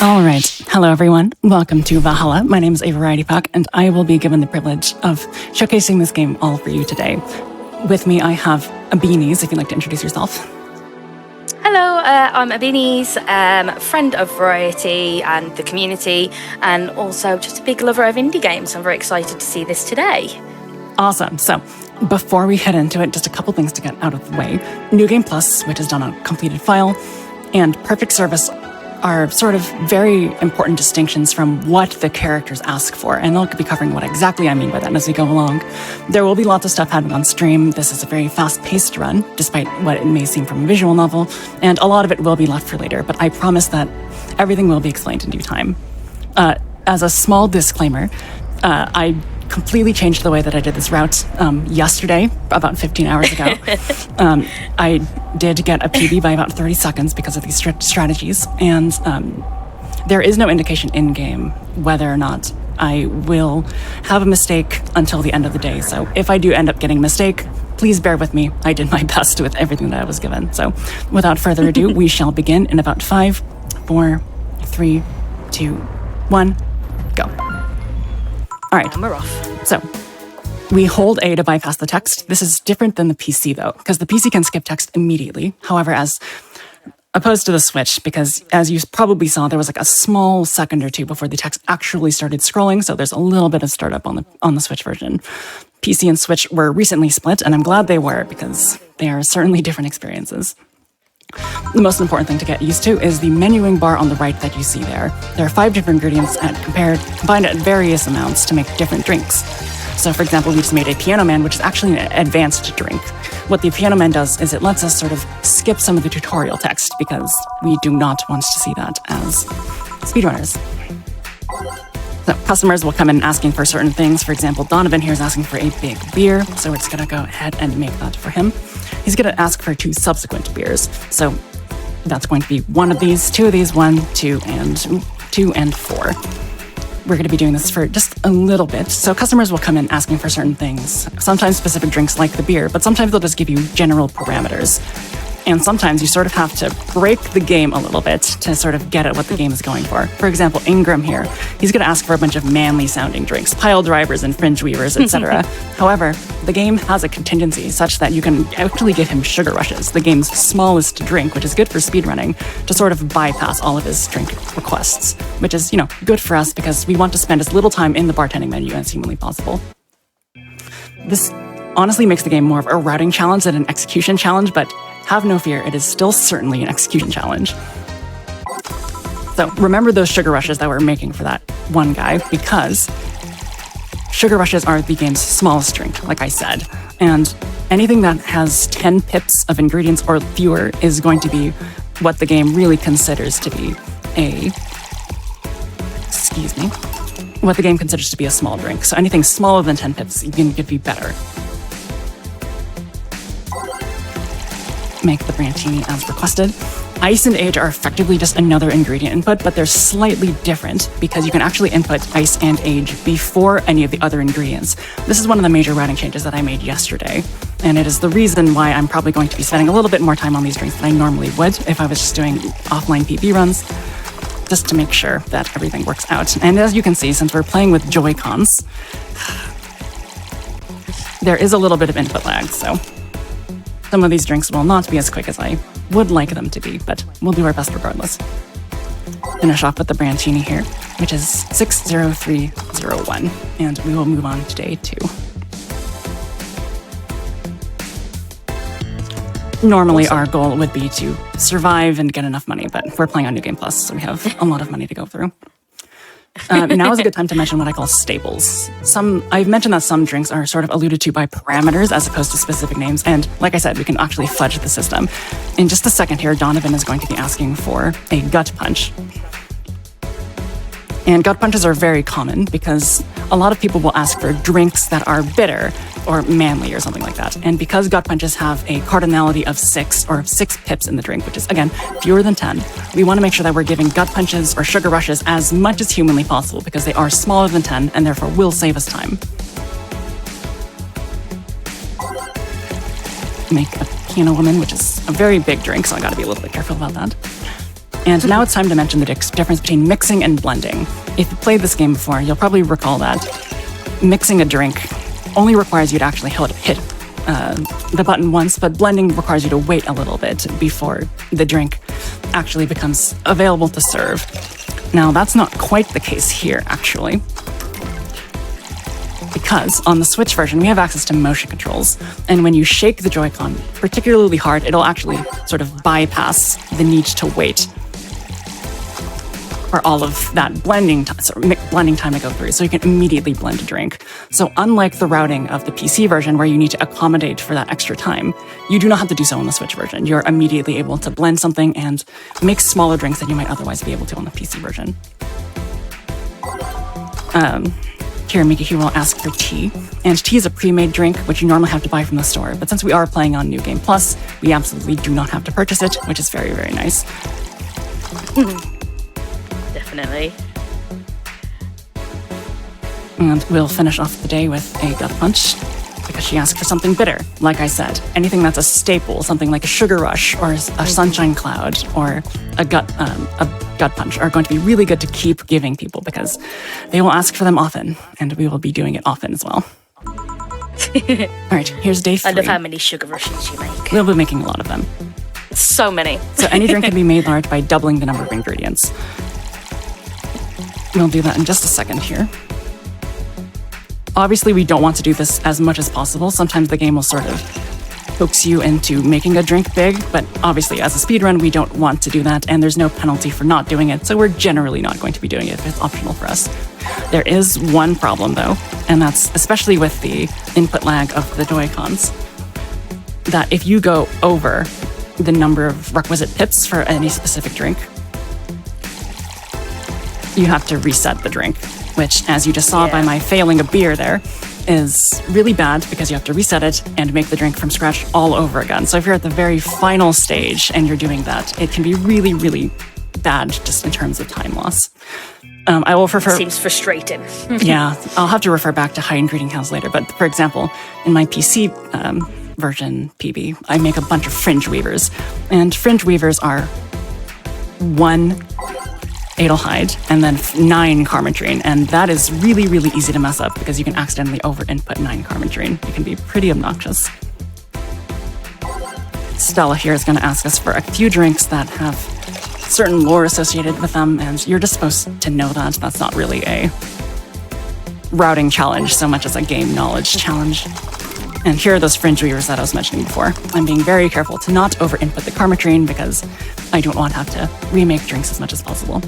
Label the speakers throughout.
Speaker 1: All right. Hello, everyone. Welcome to Valhalla. My name is a Variety Pack, and I will be given the privilege of showcasing this game all for you today. With me, I have abbienies, if you'd like to introduce yourself.
Speaker 2: Hello, I'm abbienies, friend of Variety and the community, and also just a big lover of indie games. I'm very excited to see this today.
Speaker 1: Awesome. So, before we head into it, just a couple things to get out of the way. New Game Plus, which is done on a completed file, and Perfect Service are sort of very important distinctions from what the characters ask for, and they'll be covering what exactly I mean by that as we go along. There will be lots of stuff happening on stream. This is a very fast-paced run, despite what it may seem from a visual novel, and a lot of it will be left for later, but I promise that everything will be explained in due time. As a small disclaimer, I completely changed the way that I did this route yesterday, about 15 hours ago. I did get a PB by about 30 seconds because of these strategies, and there is no indication in-game whether or not I will have a mistake until the end of the day. So if I do end up getting a mistake, please bear with me. I did my best with everything that I was given. So without further ado, we shall begin in about 5, 4, 3, 2, 1, go. All right.
Speaker 2: And we're off.
Speaker 1: So we hold A to bypass the text. This is different than the PC, though, because the PC can skip text immediately. However, as opposed to the Switch, because as you probably saw, there was like a small second or two before the text actually started scrolling, so there's a little bit of startup on the Switch version. PC and Switch were recently split, and I'm glad they were, because they are certainly different experiences. The most important thing to get used to is the menuing bar on the right that you see there. There are 5 different ingredients combined at various amounts to make different drinks. So for example, we just made a Piano Man, which is actually an advanced drink. What the Piano Man does is it lets us sort of skip some of the tutorial text because we do not want to see that as speedrunners. So customers will come in asking for certain things. For example, Donovan here is asking for a big beer, so we're just going to go ahead and make that for him. He's going to ask for 2 subsequent beers. So that's going to be 1 of these, 2 of these, 1, 2, and 4. We're going to be doing this for just a little bit. So customers will come in asking for certain things, sometimes specific drinks like the beer, but sometimes they'll just give you general parameters. And sometimes you sort of have to break the game a little bit to sort of get at what the game is going for. For example, Ingram here, he's going to ask for a bunch of manly-sounding drinks, pile drivers and fringe weavers, etc. However, the game has a contingency such that you can actually give him sugar rushes, the game's smallest drink, which is good for speedrunning, to sort of bypass all of his drink requests, which is, good for us because we want to spend as little time in the bartending menu as humanly possible. This honestly makes the game more of a routing challenge than an execution challenge, but have no fear, it is still certainly an execution challenge. So remember those sugar rushes that we're making for that one guy, because sugar rushes are the game's smallest drink, like I said, and anything that has 10 pips of ingredients or fewer is going to be what the game really considers to be what the game considers to be a small drink. So anything smaller than 10 pips, you can be better. Make the Brantini as requested. Ice and age are effectively just another ingredient input, but they're slightly different because you can actually input ice and age before any of the other ingredients. This is one of the major routing changes that I made yesterday, and it is the reason why I'm probably going to be spending a little bit more time on these drinks than I normally would if I was just doing offline PB runs, just to make sure that everything works out. And as you can see, since we're playing with Joy-Cons, there is a little bit of input lag, so some of these drinks will not be as quick as I would like them to be, but we'll do our best regardless. Finish off with the Brantini here, which is 60301, and we will move on to day 2. Normally, our goal would be to survive and get enough money, but we're playing on New Game Plus, so we have a lot of money to go through. Now is a good time to mention what I call staples. I've mentioned that some drinks are sort of alluded to by parameters as opposed to specific names, and like I said, we can actually fudge the system. In just a second here, Donovan is going to be asking for a gut punch. And gut punches are very common because a lot of people will ask for drinks that are bitter or manly or something like that. And because gut punches have a cardinality of 6 or 6 pips in the drink, which is, again, fewer than 10, we want to make sure that we're giving gut punches or sugar rushes as much as humanly possible because they are smaller than 10 and therefore will save us time. Make a Piano Woman, which is a very big drink, so I gotta be a little bit careful about that. And now it's time to mention the difference between mixing and blending. If you played this game before, you'll probably recall that mixing a drink only requires you to actually hit the button once, but blending requires you to wait a little bit before the drink actually becomes available to serve. Now, that's not quite the case here, actually, because on the Switch version, we have access to motion controls, and when you shake the Joy-Con particularly hard, it'll actually sort of bypass the need to wait for all of that blending time to go through, so you can immediately blend a drink. So unlike the routing of the PC version, where you need to accommodate for that extra time, you do not have to do so on the Switch version. You're immediately able to blend something and make smaller drinks than you might otherwise be able to on the PC version. Here, Mikahi will ask for tea, and tea is a pre-made drink, which you normally have to buy from the store, but since we are playing on New Game Plus, we absolutely do not have to purchase it, which is very, very nice.
Speaker 2: Definitely.
Speaker 1: And we'll finish off the day with a gut punch, because she asked for something bitter. Like I said, anything that's a staple, something like a sugar rush or a sunshine cloud or a gut punch are going to be really good to keep giving people, because they will ask for them often, and we will be doing it often as well. All right, here's day 3.
Speaker 2: I love how many sugar rushes you make.
Speaker 1: We'll be making a lot of them.
Speaker 2: So many.
Speaker 1: So any drink can be made large by doubling the number of ingredients. We'll do that in just a second here. Obviously, we don't want to do this as much as possible. Sometimes the game will sort of coax you into making a drink big, but obviously as a speedrun, we don't want to do that, and there's no penalty for not doing it, so we're generally not going to be doing it if it's optional for us. There is one problem, though, and that's especially with the input lag of the Joy-Cons, that if you go over the number of requisite pips for any specific drink, you have to reset the drink, which, as you just saw by my failing a beer there, is really bad because you have to reset it and make the drink from scratch all over again. So if you're at the very final stage and you're doing that, it can be really, really bad just in terms of time loss. I will refer...
Speaker 2: Seems frustrating.
Speaker 1: Yeah, I'll have to refer back to high ingredient counts later, but for example, in my PC version PB, I make a bunch of fringe weavers, and fringe weavers are 1 Adelhyde and then 9 Carmetrine, and that is really, really easy to mess up because you can accidentally over-input 9 Carmetrine. It can be pretty obnoxious. Stella here is going to ask us for a few drinks that have certain lore associated with them, and you're just supposed to know that. That's not really a routing challenge so much as a game knowledge challenge. And here are those fringe weavers that I was mentioning before. I'm being very careful to not over-input the Carmetrine because I don't want to have to remake drinks as much as possible.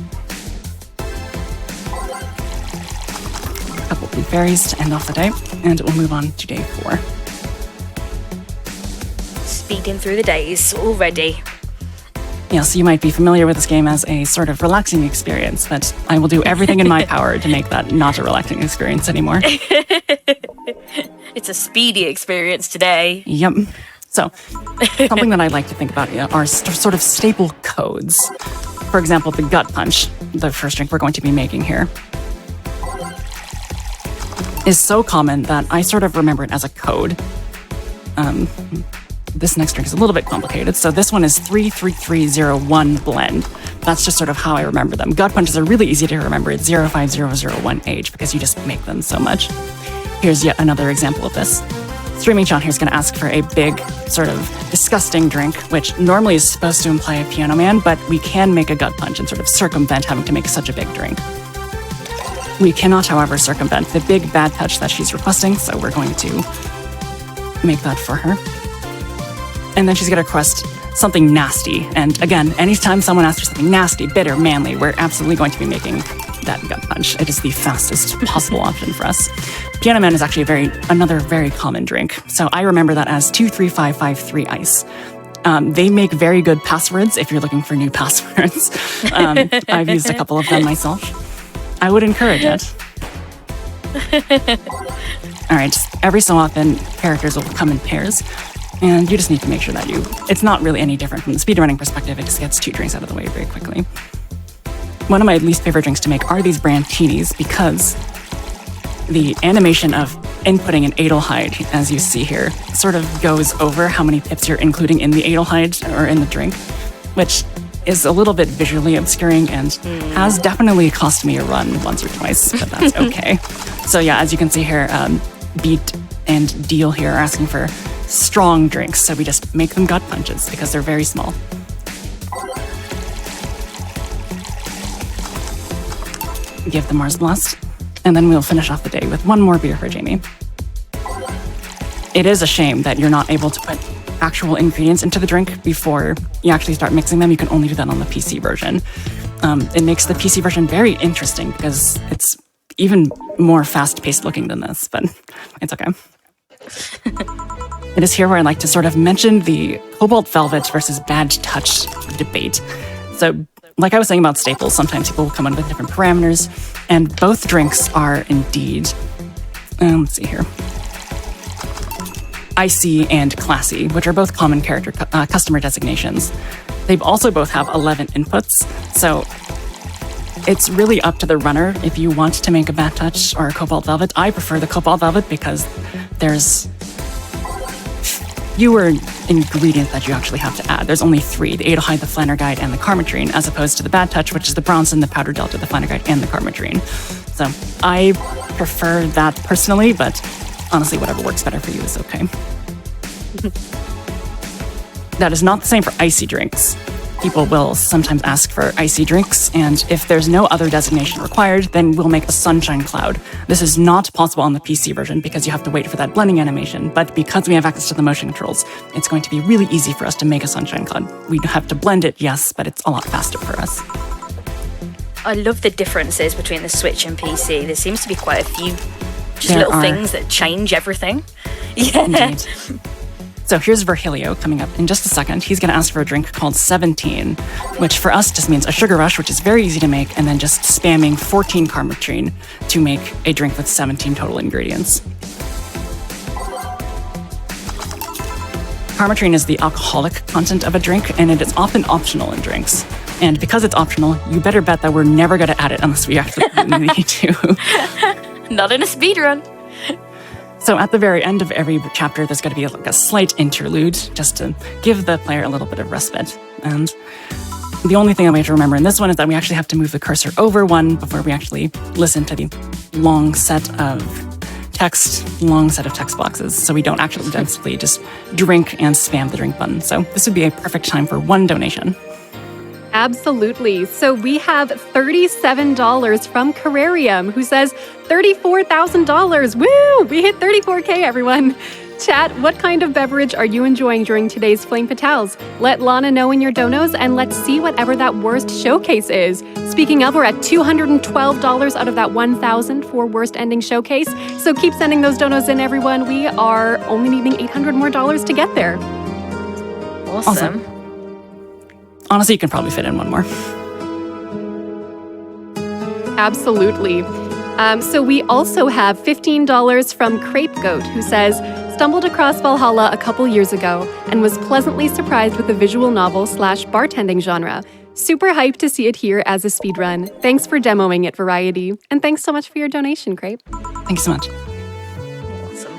Speaker 1: A couple blue berries to end off the day, and we'll move on to day 4.
Speaker 2: Speeding through the days already.
Speaker 1: Yes, you might be familiar with this game as a sort of relaxing experience, but I will do everything in my power to make that not a relaxing experience anymore.
Speaker 2: It's a speedy experience today.
Speaker 1: Yep. So, something that I like to think about are sort of staple codes. For example, the gut punch, the first drink we're going to be making here, is so common that I sort of remember it as a code. This next drink is a little bit complicated. So this one is 33301 blend. That's just sort of how I remember them. Gut punches are really easy to remember. It's 05001H because you just make them so much. Here's yet another example of this. Streaming Sean here is going to ask for a big, sort of disgusting drink, which normally is supposed to imply a Piano Man, but we can make a gut punch and sort of circumvent having to make such a big drink. We cannot, however, circumvent the big bad touch that she's requesting, so we're going to make that for her. And then she's going to request something nasty. And again, anytime someone asks for something nasty, bitter, manly, we're absolutely going to be making that gut punch. It is the fastest possible option for us. Piano Man is actually another very common drink. So I remember that as 23553 ice. They make very good passwords if you're looking for new passwords. I've used a couple of them myself. I would encourage it. All right, every so often, characters will come in pairs. And you just need to make sure that it's not really any different from the speedrunning perspective. It just gets 2 drinks out of the way very quickly. One of my least favorite drinks to make are these brantinis because the animation of inputting an Adelhyde, as you see here, sort of goes over how many pips you're including in the Adelhyde or in the drink, which is a little bit visually obscuring and has definitely cost me a run once or twice, but that's okay. So yeah, as you can see here, Beat and Deal here are asking for strong drinks, so we just make them gut punches because they're very small. Give the Mars Blast, and then we'll finish off the day with one more beer for Jamie. It is a shame that you're not able to put actual ingredients into the drink before you actually start mixing them. You can only do that on the PC version. It makes the PC version very interesting because it's even more fast-paced looking than this, but it's okay. It is here where I'd like to sort of mention the Cobalt Velvet versus Bad Touch debate. So, like I was saying about staples, sometimes people will come in with different parameters, and both drinks are indeed, let's see here, icy and classy, which are both common customer designations. They also both have 11 inputs, so it's really up to the runner if you want to make a Bad Touch or a Cobalt Velvet. I prefer the Cobalt Velvet because there's fewer ingredients that you actually have to add. There's only 3, the Adahide, the Flanergide, and the Carmetrine, as opposed to the Bad Touch, which is the Bronson, the Powder Delta, the Flanergide, and the Carmetrine. So I prefer that personally, but honestly, whatever works better for you is okay. That is not the same for icy drinks. People will sometimes ask for icy drinks, and if there's no other designation required, then we'll make a sunshine cloud. This is not possible on the PC version because you have to wait for that blending animation, but because we have access to the motion controls, it's going to be really easy for us to make a sunshine cloud. We have to blend it, yes, but it's a lot faster for us.
Speaker 2: I love the differences between the Switch and PC. There seems to be quite a few just little things that change everything. Yeah.
Speaker 1: Indeed. So here's Virgilio coming up in just a second. He's going to ask for a drink called 17, which for us just means a sugar rush, which is very easy to make, and then just spamming 14 Carmetrine to make a drink with 17 total ingredients. Carmetrine is the alcoholic content of a drink, and it is often optional in drinks. And because it's optional, you better bet that we're never going to add it unless we actually need to.
Speaker 2: Not in a speedrun.
Speaker 1: So at the very end of every chapter, there's going to be like a slight interlude just to give the player a little bit of respite. And the only thing that we have to remember in this one is that we actually have to move the cursor over one before we actually listen to the long set of text boxes. So we don't actually just drink and spam the drink button. So this would be a perfect time for one donation.
Speaker 3: Absolutely. So we have $37 from Carrarium, who says $34,000. Woo! We hit 34K, everyone. Chat, what kind of beverage are you enjoying during today's Flame Fatales? Let Lana know in your donos, and let's see whatever that worst showcase is. Speaking of, we're at $212 out of that $1,000 for worst ending showcase. So keep sending those donos in, everyone. We are only needing $800 more to get there.
Speaker 2: Awesome.
Speaker 1: Honestly, you can probably fit in one more.
Speaker 3: Absolutely. So we also have $15 from Crepe Goat, who says, stumbled across Valhalla a couple years ago and was pleasantly surprised with the visual novel / bartending genre. Super hyped to see it here as a speedrun. Thanks for demoing it, Variety. And thanks so much for your donation, Crepe.
Speaker 1: Thanks so much.
Speaker 2: Awesome.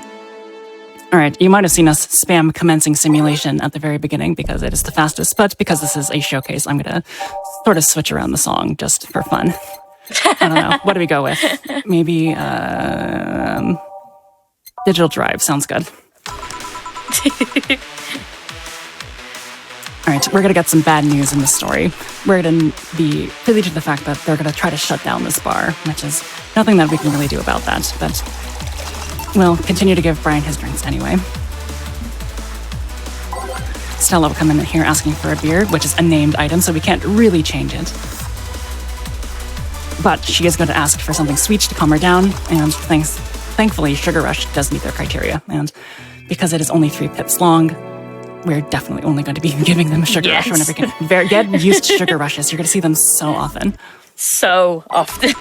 Speaker 1: All right, you might have seen us spam commencing simulation at the very beginning because it is the fastest, but because this is a showcase, I'm going to sort of switch around the song just for fun. I don't know. What do we go with? Maybe Digital Drive. Sounds good. All right, we're going to get some bad news in this story. We're going to be privy to the fact that they're going to try to shut down this bar, which is nothing that we can really do about that, but we'll continue to give Brian his drinks anyway. Stella will come in here asking for a beer, which is a named item, so we can't really change it. But she is going to ask for something sweet to calm her down, and thankfully, Sugar Rush does meet their criteria. And because it is only 3 pips long, we're definitely only going to be giving them a Sugar Rush whenever we can. Get used to Sugar Rushes. You're going to see them so often.
Speaker 2: So often.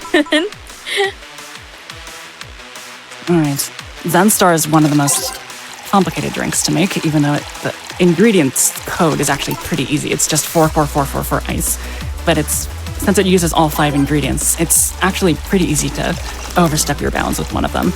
Speaker 1: All right. Zenstar is one of the most complicated drinks to make, even though the ingredients code is actually pretty easy. It's just 44444 ice. But since it uses all 5 ingredients, it's actually pretty easy to overstep your bounds with one of them.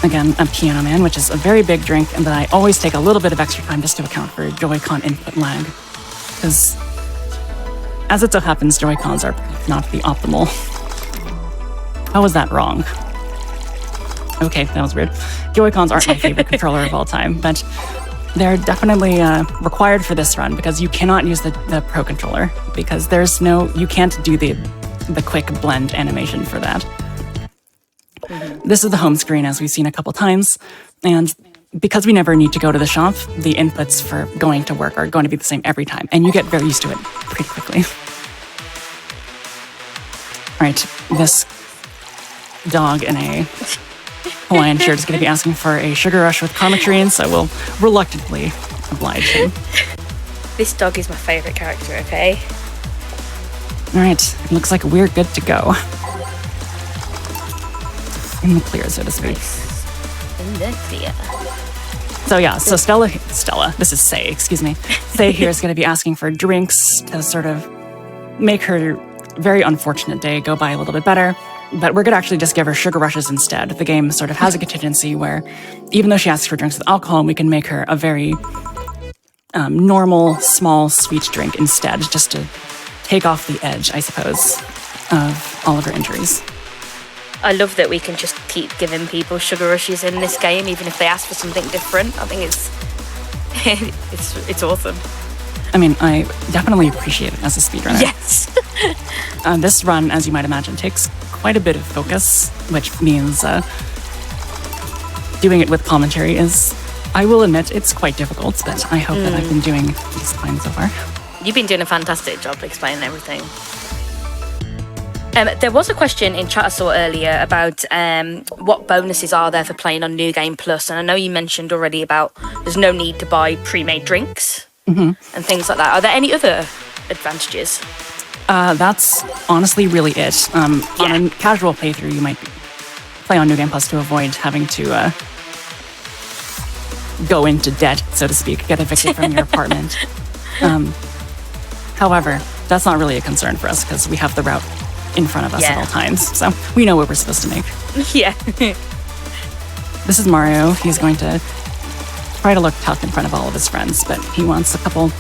Speaker 1: again, a Piano Man, which is a very big drink, and that I always take a little bit of extra time just to account for Joy-Con input lag. Because, as it so happens, Joy-Cons are not the optimal. How was that wrong? Okay, that was weird. Joy-Cons aren't my favorite controller of all time, but they're definitely required for this run because you cannot use the Pro Controller because you can't do the quick blend animation for that. This is the home screen, as we've seen a couple times, and because we never need to go to the shop, the inputs for going to work are going to be the same every time, and you get very used to it pretty quickly. All right, this dog in a Hawaiian shirt is going to be asking for a sugar rush with karma so we'll reluctantly oblige him.
Speaker 2: This dog is my favourite character, okay?
Speaker 1: All right, it looks like we're good to go. In the clear, so to speak.
Speaker 2: In the clear.
Speaker 1: So yeah, so Stella, this is Say, excuse me. Say here is going to be asking for drinks to sort of make her very unfortunate day go by a little bit better. But we're going to actually just give her sugar rushes instead. The game sort of has a contingency where even though she asks for drinks with alcohol, we can make her a very normal, small, sweet drink instead, just to take off the edge, I suppose, of all of her injuries.
Speaker 2: I love that we can just keep giving people sugar rushes in this game, even if they ask for something different. I think it's awesome.
Speaker 1: I mean, I definitely appreciate it as a speedrunner.
Speaker 2: Yes.
Speaker 1: This run, as you might imagine, takes quite a bit of focus, which means doing it with commentary is, I will admit, it's quite difficult, but I hope that I've been doing just fine so far.
Speaker 2: You've been doing a fantastic job explaining everything. There was a question in chat I saw earlier about what bonuses are there for playing on New Game Plus, and I know you mentioned already about there's no need to buy pre-made drinks and things like that. Are there any other advantages?
Speaker 1: That's honestly really it. On a casual playthrough, you might play on New Game Plus to avoid having to go into debt, so to speak, get evicted from your apartment. However, that's not really a concern for us because we have the route in front of us at all times, so we know what we're supposed to make.
Speaker 2: Yeah.
Speaker 1: This is Mario. He's going to try to look tough in front of all of his friends, but he wants a couple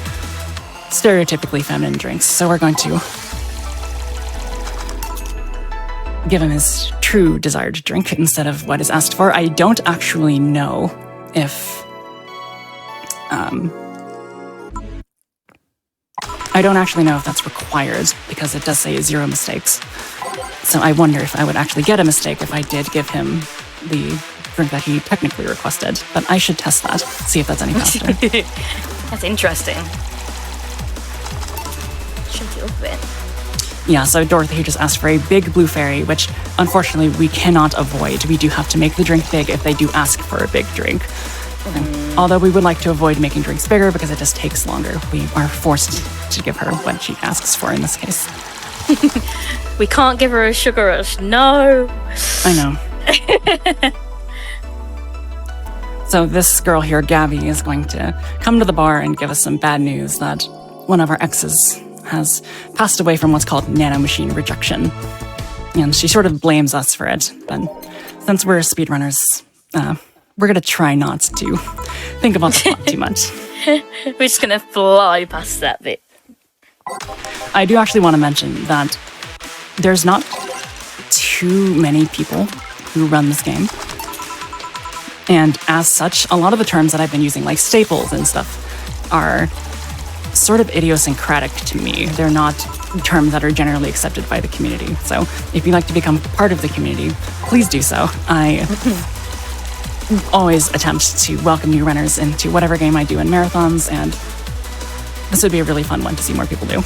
Speaker 1: stereotypically feminine drinks, so we're going to give him his true desired drink instead of what is asked for. I don't actually know if that's required because it does say 0 mistakes. So I wonder if I would actually get a mistake if I did give him the drink that he technically requested. But I should test that, see if that's any faster.
Speaker 2: That's interesting. Shake it up a bit.
Speaker 1: Yeah, so Dorothy just asked for a big blue fairy, which unfortunately we cannot avoid. We do have to make the drink big if they do ask for a big drink. Although we would like to avoid making drinks bigger because it just takes longer. We are forced to give her what she asks for in this case.
Speaker 2: We can't give her a sugar rush. No.
Speaker 1: I know. So this girl here, Gabby, is going to come to the bar and give us some bad news that one of our exes has passed away from what's called nanomachine rejection. And she sort of blames us for it. But since we're speedrunners, we're going to try not to think about the plot too much.
Speaker 2: We're just going to fly past that bit.
Speaker 1: I do actually want to mention that there's not too many people who run this game. And as such, a lot of the terms that I've been using, like staples and stuff, are sort of idiosyncratic to me. They're not terms that are generally accepted by the community. So if you'd like to become part of the community, please do so. I always attempt to welcome new runners into whatever game I do in marathons, and this would be a really fun one to see more people do.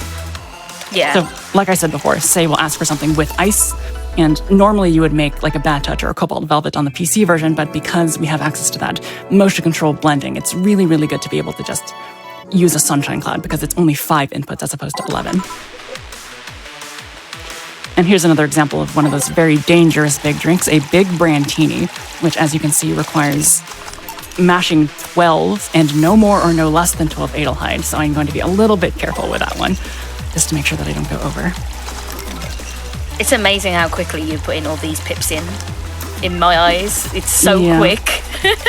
Speaker 2: Yeah.
Speaker 1: So, like I said before, Say will ask for something with ice, and normally you would make like a Bad Touch or a Cobalt Velvet on the PC version, but because we have access to that motion control blending, it's really, really good to be able to just use a Sunshine Cloud because it's only 5 inputs as opposed to 11. And here's another example of one of those very dangerous big drinks, a Big Brantini, which, as you can see, requires mashing 12 and no more or no less than 12 Adelhyde. So I'm going to be a little bit careful with that one, just to make sure that I don't go over.
Speaker 2: It's amazing how quickly you put in all these pips in in my eyes. It's so
Speaker 1: Yeah.
Speaker 2: quick.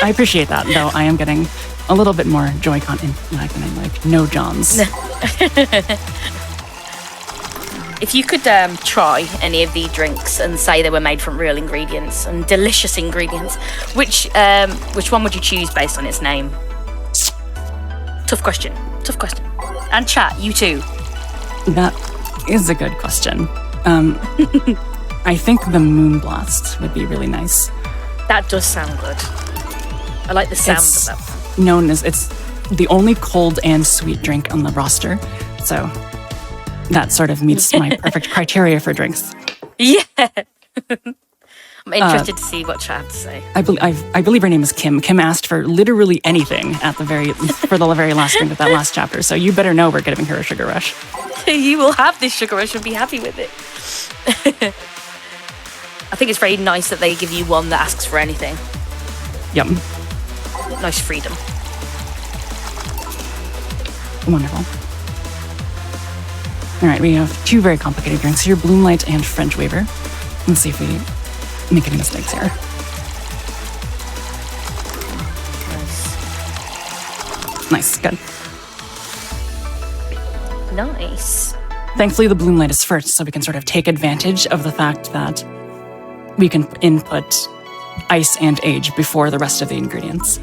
Speaker 1: I appreciate that, though. I am getting a little bit more Joy-Con in like no Johns.
Speaker 2: If you could try any of the drinks and say they were made from real ingredients and delicious ingredients, which one would you choose based on its name? Tough question. And chat, you too.
Speaker 1: That is a good question. I think the Moonblast would be really nice.
Speaker 2: That does sound good. I like the sound
Speaker 1: It's
Speaker 2: of that.
Speaker 1: known as it's the only cold and sweet drink on the roster, so that sort of meets my perfect criteria for drinks.
Speaker 2: Yeah. I'm interested to see what chat had to say.
Speaker 1: I believe her name is Kim. Kim asked for literally anything for the very last drink of that last chapter, so you better know we're giving her a sugar rush.
Speaker 2: You will have this sugar rush and be happy with it. I think it's very nice that they give you one that asks for anything.
Speaker 1: Yep.
Speaker 2: Nice freedom.
Speaker 1: Wonderful. All right, we have two very complicated drinks here, Bloomlight and French Waver. Let's see if we make any mistakes here. Nice, good.
Speaker 2: Nice.
Speaker 1: Thankfully, the Bloomlight is first, so we can sort of take advantage of the fact that we can input ice and age before the rest of the ingredients.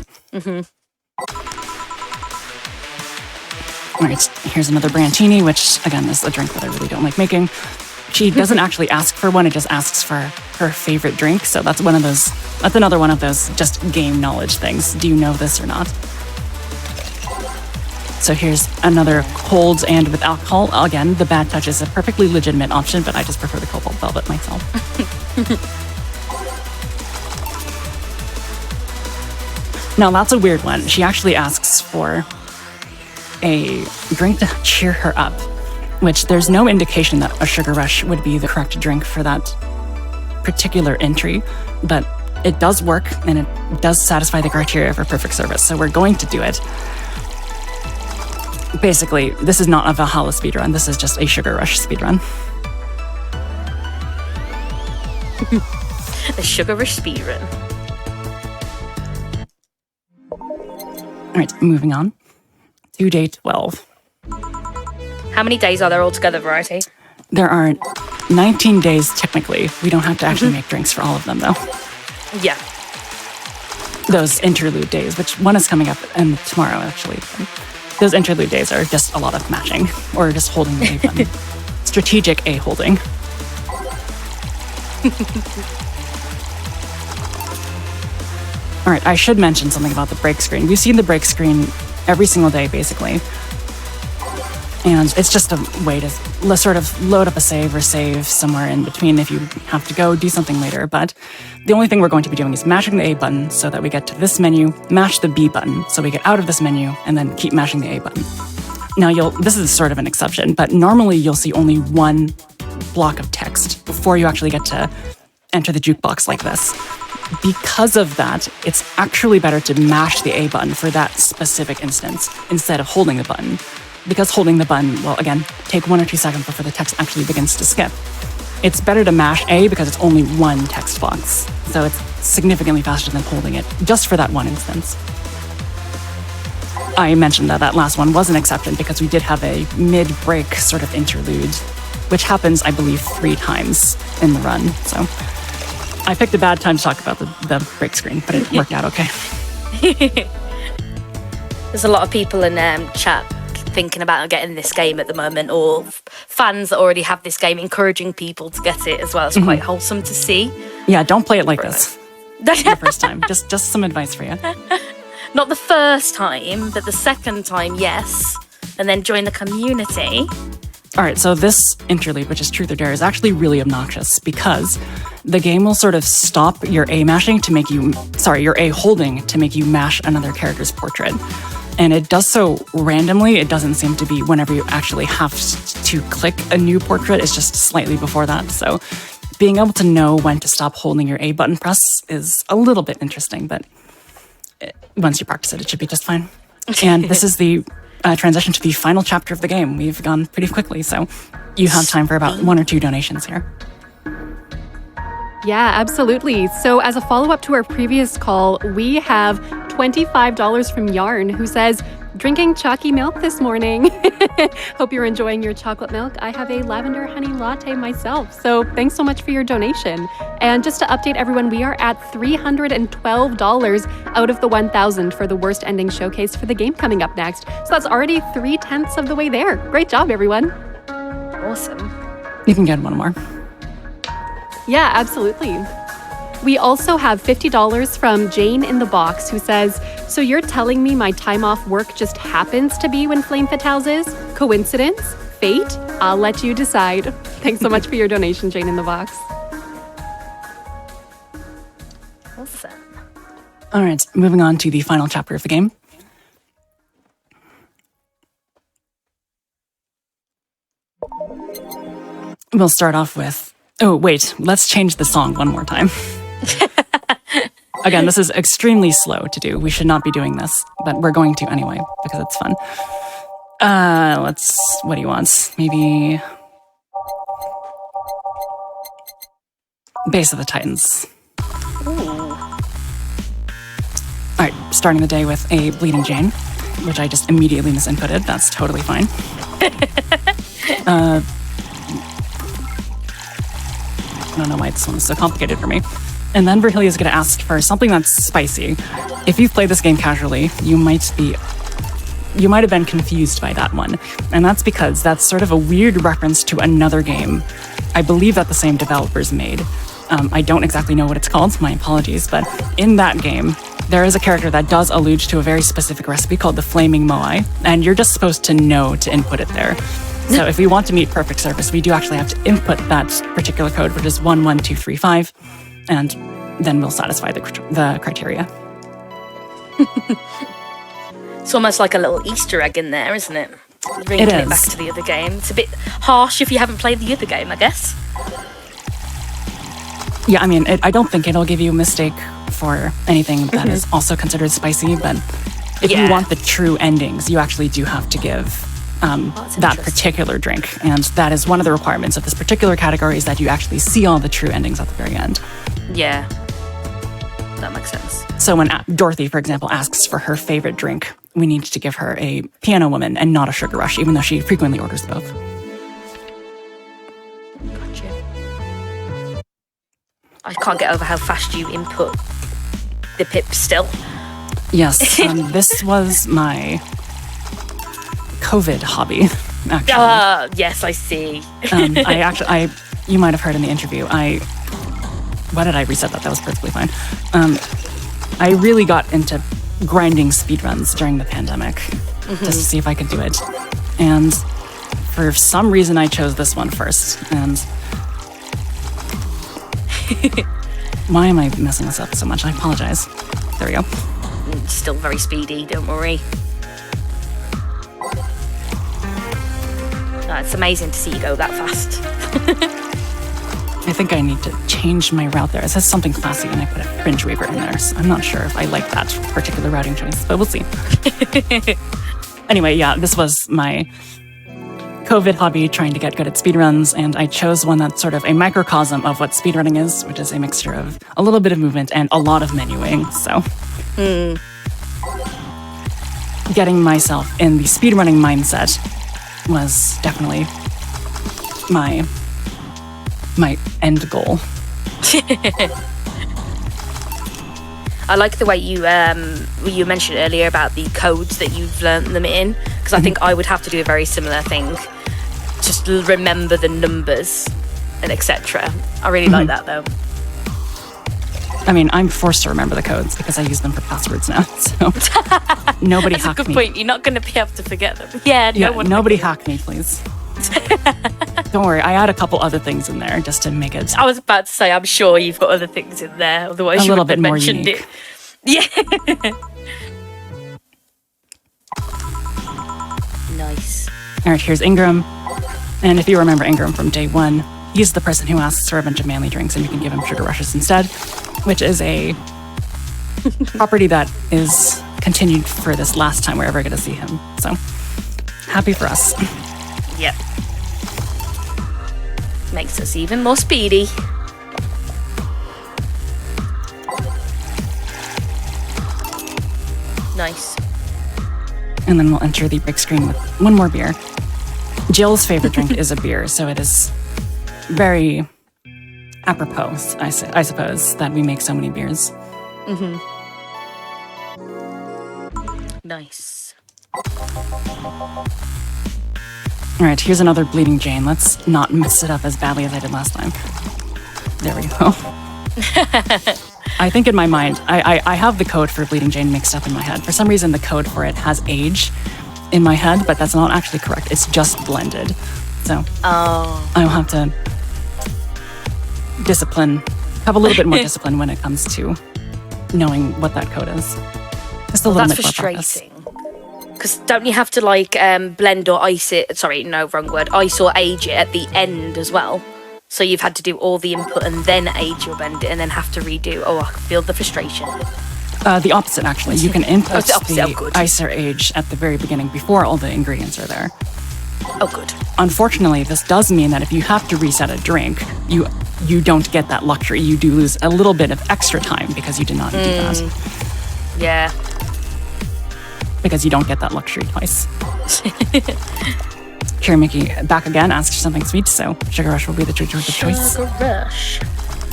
Speaker 1: All right, here's another Brantini, which, again, is a drink that I really don't like making. She doesn't actually ask for one, it just asks for her favorite drink, so that's another one of those just game knowledge things. Do you know this or not? So here's another cold and with alcohol. Again, the Bad Touch is a perfectly legitimate option, but I just prefer the Cobalt Velvet myself. Now, that's a weird one. She actually asks for a drink to cheer her up, which there's no indication that a sugar rush would be the correct drink for that particular entry, but it does work and it does satisfy the criteria for perfect service, so we're going to do it. Basically, this is not a Valhalla speedrun, this is just a sugar rush speedrun.
Speaker 2: A sugar rush speedrun.
Speaker 1: All right, moving on to day 12.
Speaker 2: How many days are there altogether, Variety?
Speaker 1: There are 19 days technically. We don't have to actually make drinks for all of them, though.
Speaker 2: Yeah.
Speaker 1: Those interlude days, which one is coming up and tomorrow, actually. Those interlude days are just a lot of matching or just holding the A button. Strategic A holding. All right, I should mention something about the break screen. We've seen the break screen every single day, basically. And it's just a way to sort of load up a save or save somewhere in between if you have to go do something later. But the only thing we're going to be doing is mashing the A button so that we get to this menu, mash the B button so we get out of this menu, and then keep mashing the A button. Now, this is sort of an exception, but normally you'll see only one block of text before you actually get to enter the jukebox like this. Because of that, it's actually better to mash the A button for that specific instance instead of holding the button. Because holding the button will, again, take 1 or 2 seconds before the text actually begins to skip. It's better to mash A because it's only one text box, so it's significantly faster than holding it, just for that one instance. I mentioned that last one was an exception because we did have a mid-break sort of interlude, which happens, I believe, 3 times in the run, so I picked a bad time to talk about the break screen, but it worked out okay.
Speaker 2: There's a lot of people in chat thinking about getting this game at the moment, or fans that already have this game encouraging people to get it as well. It's quite wholesome to see.
Speaker 1: Yeah, don't play it like this the first time. Just some advice for you.
Speaker 2: Not the first time, but the second time, yes. And then join the community.
Speaker 1: All right, so this interlude, which is Truth or Dare, is actually really obnoxious because the game will sort of stop your A mashing to make you, your A holding to make you mash another character's portrait. And it does so randomly. It doesn't seem to be whenever you actually have to click a new portrait. It's just slightly before that. So being able to know when to stop holding your A button press is a little bit interesting, but once you practice it should be just fine. And this is the transition to the final chapter of the game. We've gone pretty quickly, so you have time for about 1 or 2 donations here.
Speaker 3: Yeah, absolutely. So, as a follow up to our previous call, we have $25 from Yarn, who says, drinking chalky milk this morning. Hope you're enjoying your chocolate milk. I have a lavender honey latte myself. So, thanks so much for your donation. And just to update everyone, we are at $312 out of the 1,000 for the worst ending showcase for the game coming up next. So, that's already 3/10 of the way there. Great job, everyone.
Speaker 2: Awesome.
Speaker 1: You can get one more.
Speaker 3: Yeah, absolutely. We also have $50 from Jane in the box, who says, so you're telling me my time off work just happens to be when Flame Fatales is? Coincidence? Fate? I'll let you decide. Thanks so much for your donation, Jane in the box.
Speaker 2: Awesome.
Speaker 1: All right, moving on to the final chapter of the game. We'll start off with... Oh, wait, let's change the song one more time. Again, this is extremely slow to do. We should not be doing this, but we're going to anyway, because it's fun. What do you want? Maybe... Base of the Titans.
Speaker 2: Ooh.
Speaker 1: Alright, starting the day with a Bleeding Jane, which I just immediately misinputted. That's totally fine. I don't know why this one is so complicated for me. And then Virgilia is going to ask for something that's spicy. If you've played this game casually, you might have been confused by that one. And that's because that's sort of a weird reference to another game I believe that the same developers made. I don't exactly know what it's called, my apologies, but in that game, there is a character that does allude to a very specific recipe called the Flaming Moai, and you're just supposed to know to input it there. So if we want to meet perfect service, we do actually have to input that particular code, which is 11235, and then we'll satisfy the criteria.
Speaker 2: It's almost like a little Easter egg in there, isn't it? Bringing
Speaker 1: It
Speaker 2: it
Speaker 1: is.
Speaker 2: back to the other game. It's a bit harsh if you haven't played the other game, I guess.
Speaker 1: Yeah, I mean, I don't think it'll give you a mistake for anything that is also considered spicy, but if you want the true endings, you actually do have to give that particular drink. And that is one of the requirements of this particular category, is that you actually see all the true endings at the very end.
Speaker 2: Yeah. That makes sense.
Speaker 1: So when Dorothy, for example, asks for her favorite drink, we need to give her a Piano Woman and not a Sugar Rush, even though she frequently orders both.
Speaker 2: Gotcha. I can't get over how fast you input the pips still.
Speaker 1: Yes, this was my COVID hobby, actually.
Speaker 2: Yes, I see.
Speaker 1: You might have heard in the interview, why did I reset that? That was perfectly fine. I really got into grinding speedruns during the pandemic, just to see if I could do it. And for some reason, I chose this one first. And why am I messing this up so much? I apologize. There we go.
Speaker 2: Still very speedy, don't worry. It's amazing to see you go that fast.
Speaker 1: I think I need to change my route there. It says something classy and I put a fringe waiver in there, so I'm not sure if I like that particular routing choice, but we'll see. Anyway, yeah, this was my COVID hobby, trying to get good at speedruns, and I chose one that's sort of a microcosm of what speedrunning is, which is a mixture of a little bit of movement and a lot of menuing, so... Getting myself in the speedrunning mindset was definitely my end goal.
Speaker 2: I like the way you mentioned earlier about the codes that you've learned them in, because I think I would have to do a very similar thing. Just remember the numbers and etc. I really like that though.
Speaker 1: I mean, I'm forced to remember the codes because I use them for passwords now, so nobody
Speaker 2: That's a
Speaker 1: hack
Speaker 2: good
Speaker 1: me.
Speaker 2: point. You're not going to be able to forget them. Yeah,
Speaker 1: Nobody hack me, please. Don't worry, I add a couple other things in there just to make it
Speaker 2: I was about to say, I'm sure you've got other things in there, otherwise
Speaker 1: a
Speaker 2: you
Speaker 1: little
Speaker 2: would have
Speaker 1: bit more
Speaker 2: mentioned
Speaker 1: unique.
Speaker 2: it. Yeah. Nice.
Speaker 1: All right, here's Ingram. And if you remember Ingram from day one, he's the person who asks for a bunch of manly drinks and you can give him Sugar Rushes instead, which is a property that is continued for this last time we're ever going to see him. So, happy for us.
Speaker 2: Yep. Makes us even more speedy. Nice.
Speaker 1: And then we'll enter the break screen with one more beer. Jill's favorite drink is a beer, so it is very apropos, I suppose, that we make so many beers.
Speaker 2: Mm-hmm. Nice.
Speaker 1: All right, here's another Bleeding Jane. Let's not mess it up as badly as I did last time. There we go. I think in my mind, I have the code for Bleeding Jane mixed up in my head. For some reason, the code for it has age in my head, but that's not actually correct. It's just blended. So I'll have to have a little bit more discipline when it comes to knowing what that code is. Just a little bit more practice.
Speaker 2: Because don't you have to like blend or ice it? Sorry, no, wrong word. Ice or age it at the end as well. So you've had to do all the input and then age or blend it and then have to redo. Oh, I can feel the frustration.
Speaker 1: The opposite, actually. You can input the ice or age at the very beginning before all the ingredients are there.
Speaker 2: Oh, good.
Speaker 1: Unfortunately, this does mean that if you have to reset a drink, you don't get that luxury. You do lose a little bit of extra time because you did not do that.
Speaker 2: Yeah.
Speaker 1: Because you don't get that luxury twice. Here, Mickey, back again, asks for something sweet, so Sugar Rush will be the drink of choice.
Speaker 2: Sugar Rush.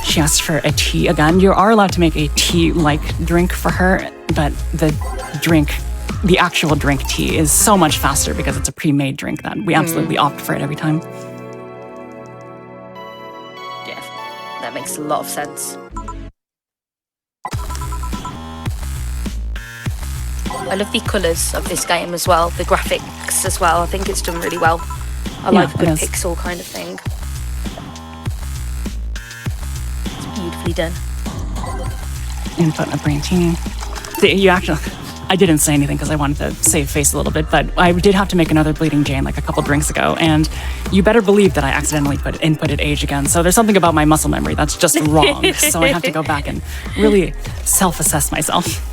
Speaker 1: She asked for a tea again. You are allowed to make a tea-like drink for her, but the actual drink tea is so much faster because it's a pre-made drink that we absolutely opt for it every time.
Speaker 2: Yeah, that makes a lot of sense. I love the colours of this game as well, the graphics as well. I think it's done really well. I like a good pixel kind of thing. It's beautifully done.
Speaker 1: Input a brain team. I didn't say anything because I wanted to save face a little bit, but I did have to make another Bleeding Jane like a couple drinks ago, and you better believe that I accidentally inputted age again. So there's something about my muscle memory that's just wrong. So I have to go back and really self-assess myself.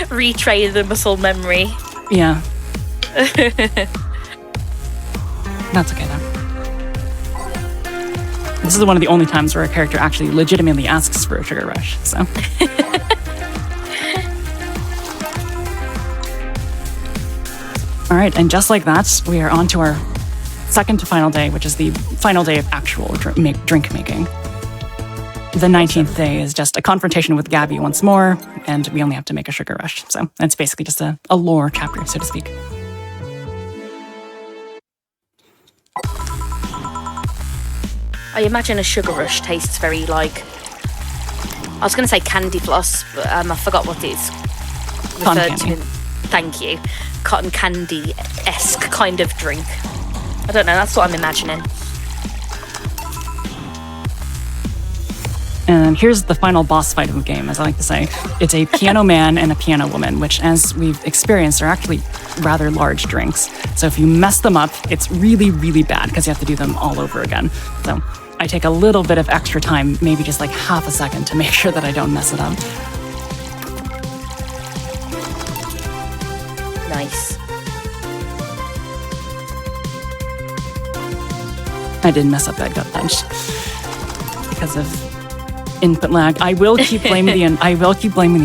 Speaker 2: Retrain the muscle memory.
Speaker 1: Yeah. That's okay though. This is one of the only times where a character actually legitimately asks for a sugar rush, so. All right, and just like that, we are on to our second to final day, which is the final day of actual drink making. The 19th day is just a confrontation with Gabby once more, and we only have to make a sugar rush. So it's basically just a lore chapter, so to speak.
Speaker 2: I imagine a sugar rush tastes very like... I was going to say candy floss, but I forgot what it's referred to. Thank you. Cotton candy-esque kind of drink. I don't know, that's what I'm imagining.
Speaker 1: And here's the final boss fight of the game, as I like to say. It's a piano man and a piano woman, which, as we've experienced, are actually rather large drinks. So if you mess them up, it's really, really bad because you have to do them all over again. So I take a little bit of extra time, maybe just like half a second, to make sure that I don't mess it up.
Speaker 2: Nice.
Speaker 1: I did mess up that gut punch because of input lag. I will keep blaming the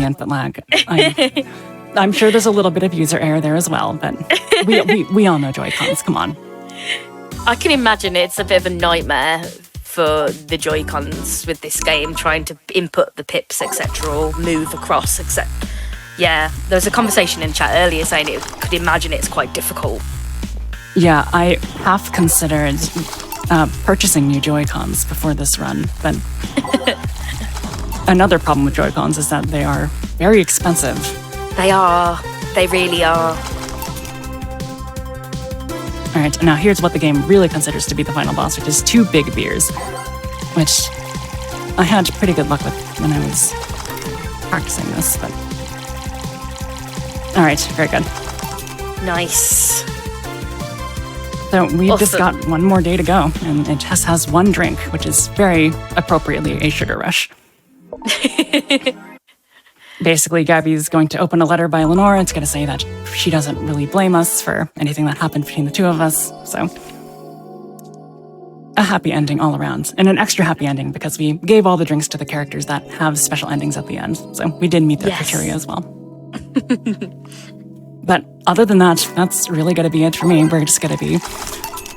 Speaker 1: input lag. I'm sure there's a little bit of user error there as well, but we all know Joy-Cons. Come on.
Speaker 2: I can imagine it's a bit of a nightmare for the Joy-Cons with this game, trying to input the pips, etc., or move across, etc. Yeah, there was a conversation in chat earlier saying it could imagine it's quite difficult.
Speaker 1: Yeah, I half considered purchasing new Joy-Cons before this run, but another problem with Joy-Cons is that they are very expensive.
Speaker 2: They are. They really are.
Speaker 1: All right, now here's what the game really considers to be the final boss, which is 2 big beers, which I had pretty good luck with when I was practicing this, but... All right, very good.
Speaker 2: Nice.
Speaker 1: So we've just got one more day to go, and it just has one drink, which is very appropriately a sugar rush. Basically, Gabby's going to open a letter by Lenore. It's going to say that she doesn't really blame us for anything that happened between the two of us. So a happy ending all around, and an extra happy ending because we gave all the drinks to the characters that have special endings at the end. So we did meet their criteria as well. But other than that, that's really going to be it for me. We're just going to be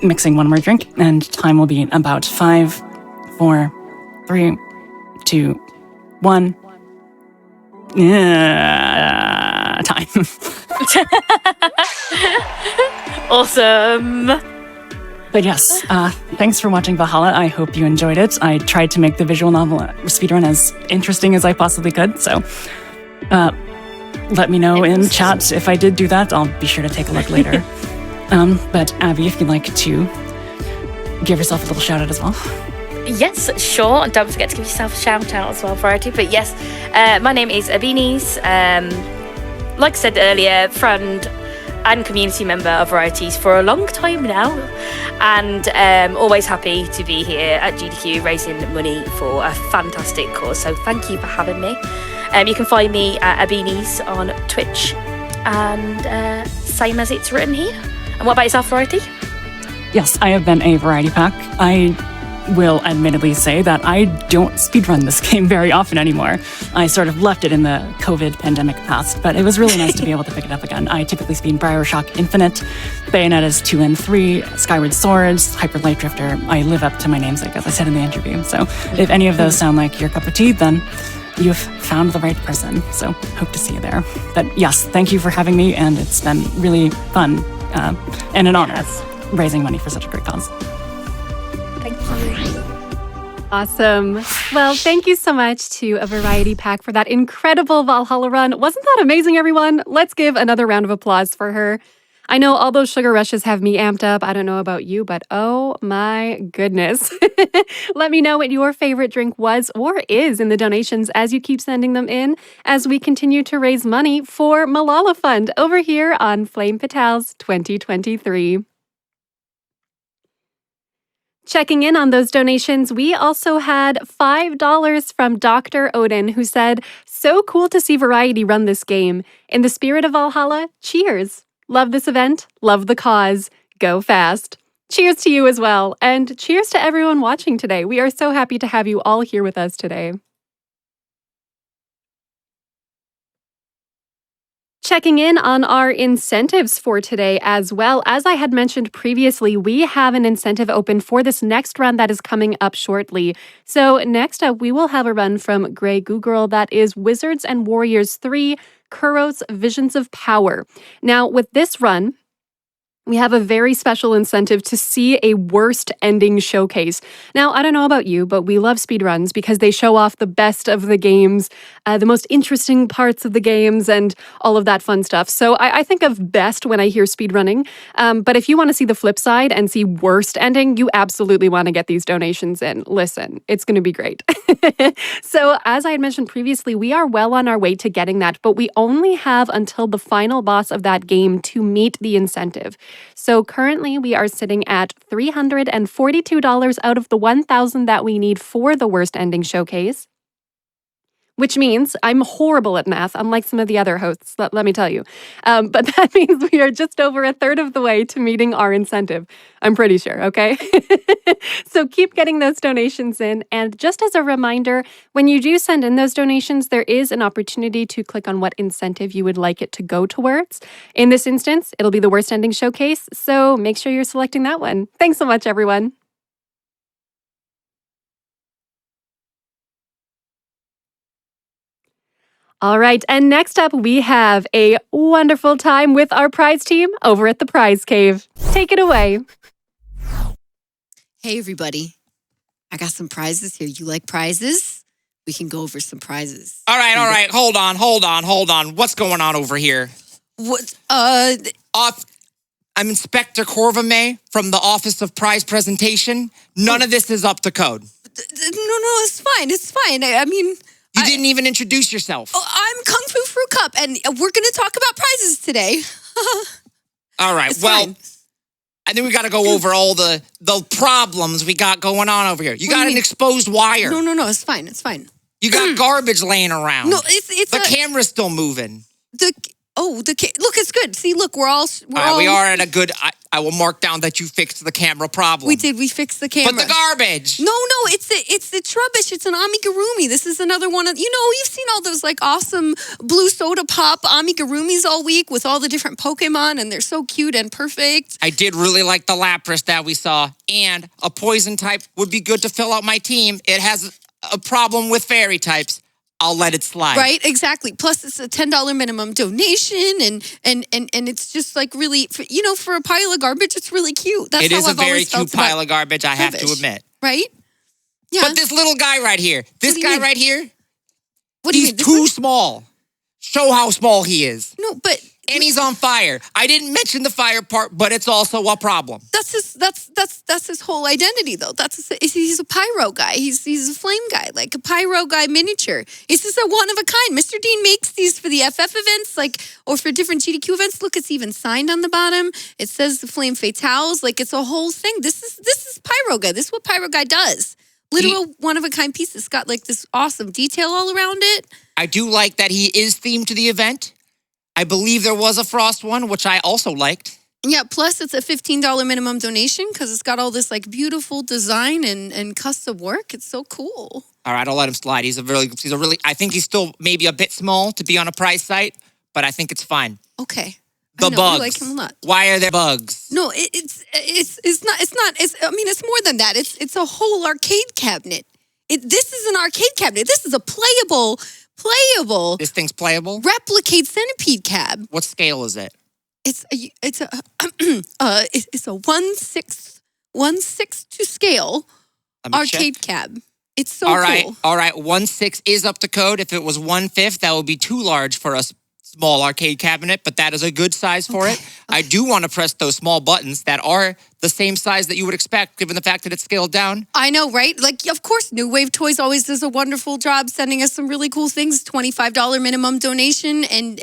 Speaker 1: mixing one more drink, and time will be about 5, 4, 3, 2, 1. Time.
Speaker 2: Awesome.
Speaker 1: But yes, thanks for watching Valhalla. I hope you enjoyed it. I tried to make the visual novel speedrun as interesting as I possibly could, so let me know in chat if I did do that. I'll be sure to take a look later. But Abby, if you'd like to give yourself a little shout out as well.
Speaker 2: Yes, sure. And don't forget to give yourself a shout out as well, Variety. But yes, my name is Abbienies. Like I said earlier, friend and community member of Varieties for a long time now. And always happy to be here at GDQ raising money for a fantastic cause. So thank you for having me. You can find me at abbienies on Twitch. And same as it's written here. And what about yourself, Variety?
Speaker 1: Yes, I have been a variety pack. I will admittedly say that I don't speedrun this game very often anymore. I sort of left it in the COVID pandemic past, but it was really nice to be able to pick it up again. I typically speed Bioshock Infinite, Bayonetta's 2 and 3, Skyward Swords, Hyper Light Drifter. I live up to my namesake, as I said in the interview. So if any of those sound like your cup of tea, then you've found the right person. So hope to see you there. But yes, thank you for having me, and it's been really fun and an honor raising money for such a great cause.
Speaker 2: Thank you.
Speaker 3: Awesome. Well, thank you so much to A Variety Pack for that incredible Valhalla run. Wasn't that amazing, everyone? Let's give another round of applause for her. I know all those sugar rushes have me amped up. I don't know about you, but oh my goodness. Let me know what your favorite drink was or is in the donations as you keep sending them in as we continue to raise money for Malala Fund over here on Flame Patel's 2023. Checking in on those donations, we also had $5 from Dr. Odin, who said, "So cool to see Variety run this game. In the spirit of Valhalla, cheers. Love this event, love the cause, go fast." Cheers to you as well, and cheers to everyone watching today. We are so happy to have you all here with us today. Checking in on our incentives for today as well. As I had mentioned previously, we have an incentive open for this next run that is coming up shortly. So next up, we will have a run from Grey Goo Girl that is Wizards and Warriors 3, Kuros Visions of Power. Now, with this run, we have a very special incentive to see a worst ending showcase. Now, I don't know about you, but we love speedruns because they show off the best of the games, the most interesting parts of the games, and all of that fun stuff. So I think of best when I hear speedrunning. But if you want to see the flip side and see worst ending, you absolutely want to get these donations in. Listen, it's going to be great. So as I had mentioned previously, we are well on our way to getting that, but we only have until the final boss of that game to meet the incentive. So currently we are sitting at $342 out of the $1,000 that we need for the worst ending showcase, which means I'm horrible at math, unlike some of the other hosts, let me tell you. But that means we are just over a third of the way to meeting our incentive. I'm pretty sure, okay? So keep getting those donations in. And just as a reminder, when you do send in those donations, there is an opportunity to click on what incentive you would like it to go towards. In this instance, it'll be the worst ending showcase. So make sure you're selecting that one. Thanks so much, everyone. All right, and next up, we have a wonderful time with our prize team over at the Prize Cave. Take it away.
Speaker 4: Hey, everybody. I got some prizes here. You like prizes? We can go over some prizes.
Speaker 5: All right. Hold on. What's going on over here?
Speaker 4: What?
Speaker 5: I'm Inspector Corvame from the Office of Prize Presentation. None of this is up to code.
Speaker 4: No, it's fine. I mean...
Speaker 5: You didn't even introduce yourself.
Speaker 4: Oh, I'm Kung Fu Fruit Cup, and we're going to talk about prizes today.
Speaker 5: All right,
Speaker 4: fine.
Speaker 5: I think we got to go over all the problems we got going on over here. You got an exposed wire.
Speaker 4: No, it's fine.
Speaker 5: You got garbage laying around.
Speaker 4: No, it's
Speaker 5: the camera's still moving.
Speaker 4: Look, it's good. See, look, we're all
Speaker 5: we are at a good. I will mark down that you fixed the camera problem.
Speaker 4: We did. We fixed the camera.
Speaker 5: But the garbage.
Speaker 4: No, it's the rubbish. It's an amigurumi. This is another one of, you've seen all those like awesome blue soda pop amigurumis all week with all the different Pokemon, and they're so cute and perfect.
Speaker 5: I did really like the Lapras that we saw, and a poison type would be good to fill out my team. It has a problem with fairy types. I'll let it slide.
Speaker 4: Right, exactly. Plus, it's a $10 minimum donation, and it's just like really, for a pile of garbage, it's really cute. That's
Speaker 5: It
Speaker 4: how
Speaker 5: is a
Speaker 4: I've
Speaker 5: very
Speaker 4: always
Speaker 5: cute
Speaker 4: felt
Speaker 5: pile
Speaker 4: about
Speaker 5: of garbage, I have to
Speaker 4: rubbish.
Speaker 5: admit.
Speaker 4: Right? Yeah.
Speaker 5: But this little guy right here,
Speaker 4: do you mean?
Speaker 5: right here,
Speaker 4: What do you
Speaker 5: he's
Speaker 4: mean? This
Speaker 5: too
Speaker 4: one?
Speaker 5: small. Show how small he is.
Speaker 4: No, but
Speaker 5: And he's on fire. I didn't mention the fire part, but it's also a problem.
Speaker 4: that's his whole identity, though. He's a pyro guy. He's a flame guy, like a pyro guy miniature. This is a one of a kind. Mr. Dean makes these for the FF events, or for different GDQ events. Look, it's even signed on the bottom. It says the Flame Fatales. Like, it's a whole thing. This is pyro guy. This is what pyro guy does. Literal one of a kind piece. It's got like this awesome detail all around it.
Speaker 5: I do like that he is themed to the event. I believe there was a Frost one, which I also liked.
Speaker 4: Yeah, plus it's a $15 minimum donation because it's got all this like beautiful design and custom work. It's so cool.
Speaker 5: All right, I'll let him slide. He's a really, I think he's still maybe a bit small to be on a prize site, but I think it's fine.
Speaker 4: Okay.
Speaker 5: The
Speaker 4: I know,
Speaker 5: bugs.
Speaker 4: I like him a lot.
Speaker 5: Why are there bugs?
Speaker 4: No, it's more than that. It's a whole arcade cabinet. This is an arcade cabinet. This is a playable
Speaker 5: This thing's playable?
Speaker 4: replicate centipede cab.
Speaker 5: What scale is it?
Speaker 4: It's a 1/6 to scale
Speaker 5: Let me
Speaker 4: arcade
Speaker 5: check.
Speaker 4: cab. It's so
Speaker 5: All right,
Speaker 4: cool.
Speaker 5: all right. 1/6 is up to code. If it was 1/5, that would be too large for a small arcade cabinet, but that is a good size for it. I do want to press those small buttons that are the same size that you would expect, given the fact that it's scaled down.
Speaker 4: I know, right? Like, of course, New Wave Toys always does a wonderful job sending us some really cool things. $25 minimum donation, and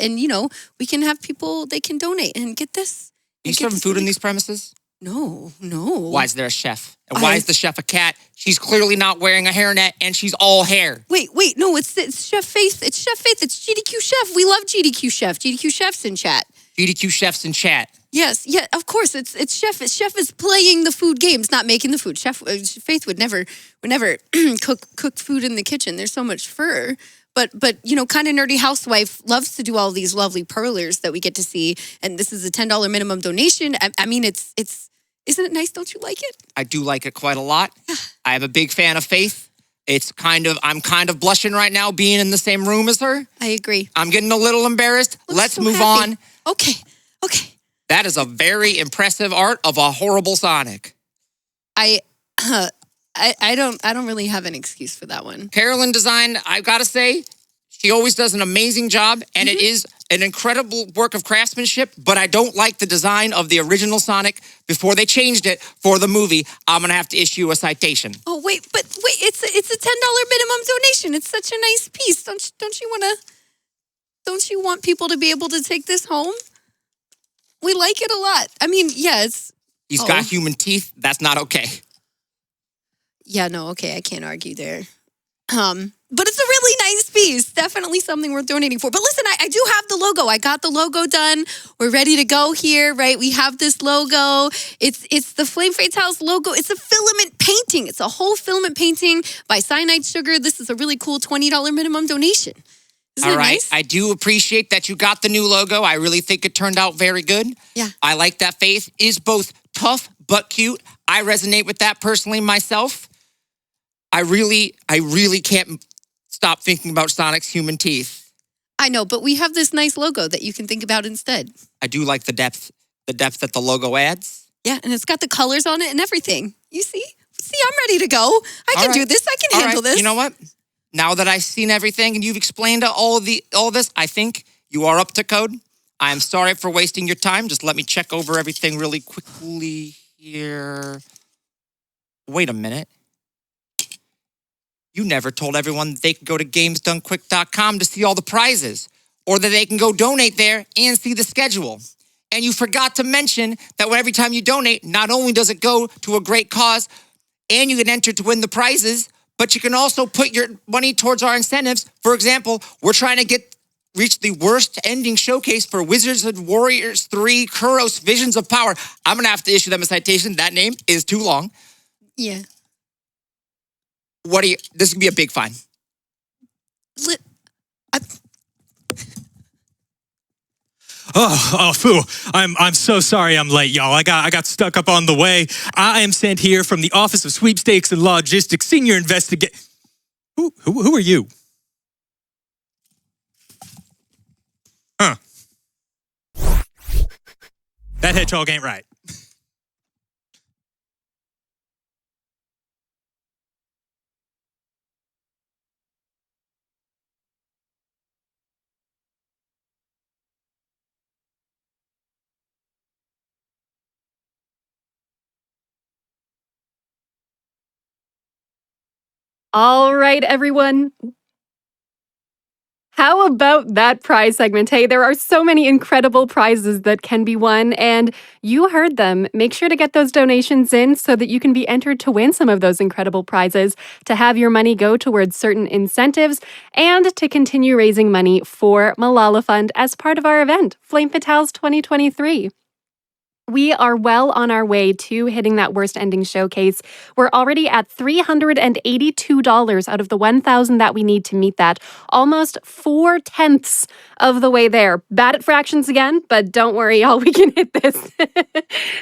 Speaker 4: we can have people, they can donate and get this.
Speaker 5: Are you serving food in these premises?
Speaker 4: No.
Speaker 5: Why is there a chef? And why is the chef a cat? She's clearly not wearing a hairnet, and she's all hair.
Speaker 4: Wait, no, it's Chef Faith. It's Chef Faith. It's GDQ Chef. We love GDQ Chef. GDQ Chef's in chat.
Speaker 5: GDQ chefs in chat.
Speaker 4: Yes, yeah, of course. It's Chef. Chef is playing the food games, not making the food. Chef Faith would never cook food in the kitchen. There's so much fur. But kind of nerdy housewife loves to do all these lovely perlers that we get to see. And this is a $10 minimum donation. I mean, it's isn't it nice? Don't you like it?
Speaker 5: I do like it quite a lot. I am a big fan of Faith. I'm kind of blushing right now being in the same room as her.
Speaker 4: I agree.
Speaker 5: I'm getting a little embarrassed. Let's
Speaker 4: so
Speaker 5: move
Speaker 4: happy.
Speaker 5: on.
Speaker 4: Okay.
Speaker 5: That is a very impressive art of a horrible Sonic.
Speaker 4: I don't really have an excuse for that one.
Speaker 5: Carolyn Design, I've got to say, she always does an amazing job, and it is an incredible work of craftsmanship, but I don't like the design of the original Sonic before they changed it for the movie. I'm going to have to issue a citation.
Speaker 4: Oh, wait, it's a $10 minimum donation. It's such a nice piece. Don't you want people to be able to take this home? We like it a lot. I mean, yeah, it's...
Speaker 5: He's got human teeth. That's not okay.
Speaker 4: Yeah, no, okay, I can't argue there. But it's a really nice piece. Definitely something worth donating for. But listen, I do have the logo. I got the logo done. We're ready to go here, right? We have this logo. It's the Flame Fatales logo. It's a filament painting. It's a whole filament painting by Cyanide Sugar. This is a really cool $20 minimum donation. Isn't
Speaker 5: All
Speaker 4: it
Speaker 5: right.
Speaker 4: nice?
Speaker 5: I do appreciate that you got the new logo. I really think it turned out very good.
Speaker 4: Yeah.
Speaker 5: I like that Faith is both tough but cute. I resonate with that personally myself. I really can't stop thinking about Sonic's human teeth.
Speaker 4: I know, but we have this nice logo that you can think about instead.
Speaker 5: I do like the depth that the logo adds.
Speaker 4: Yeah, and it's got the colors on it and everything. You see? See, I'm ready to go. I can do this. I can handle this.
Speaker 5: You know what? Now that I've seen everything and you've explained all this, I think you are up to code. I'm sorry for wasting your time. Just let me check over everything really quickly here. Wait a minute. You never told everyone that they could go to gamesdonequick.com to see all the prizes, or that they can go donate there and see the schedule. And you forgot to mention that every time you donate, not only does it go to a great cause and you get entered to win the prizes, but you can also put your money towards our incentives. For example, we're trying to get reached the worst ending showcase for Wizards and Warriors 3 Kuros Visions of Power. I'm going to have to issue them a citation. That name is too long.
Speaker 4: Yeah.
Speaker 5: This could be a big fine.
Speaker 6: Foo. I'm so sorry I'm late, y'all. I got stuck up on the way. I am sent here from the Office of Sweepstakes and Logistics, Senior Investigator. Who are you? Huh. That hedgehog ain't right.
Speaker 3: All right, everyone. How about that prize segment? Hey, there are so many incredible prizes that can be won, and you heard them. Make sure to get those donations in so that you can be entered to win some of those incredible prizes, to have your money go towards certain incentives, and to continue raising money for Malala Fund as part of our event, Flame Fatales 2023. We are well on our way to hitting that worst ending showcase. We're already at $382 out of the $1,000 that we need to meet that. Almost 4/10 of the way there. Bad at fractions again, but don't worry, y'all, we can hit this.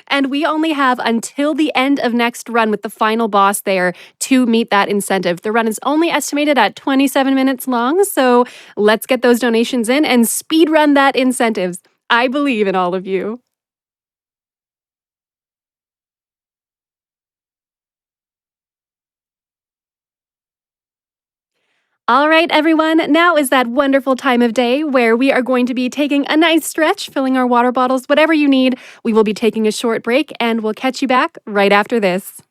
Speaker 3: And we only have until the end of next run with the final boss there to meet that incentive. The run is only estimated at 27 minutes long, so let's get those donations in and speed run that incentives. I believe in all of you. All right, everyone, now is that wonderful time of day where we are going to be taking a nice stretch, filling our water bottles, whatever you need. We will be taking a short break, and we'll catch you back right after this.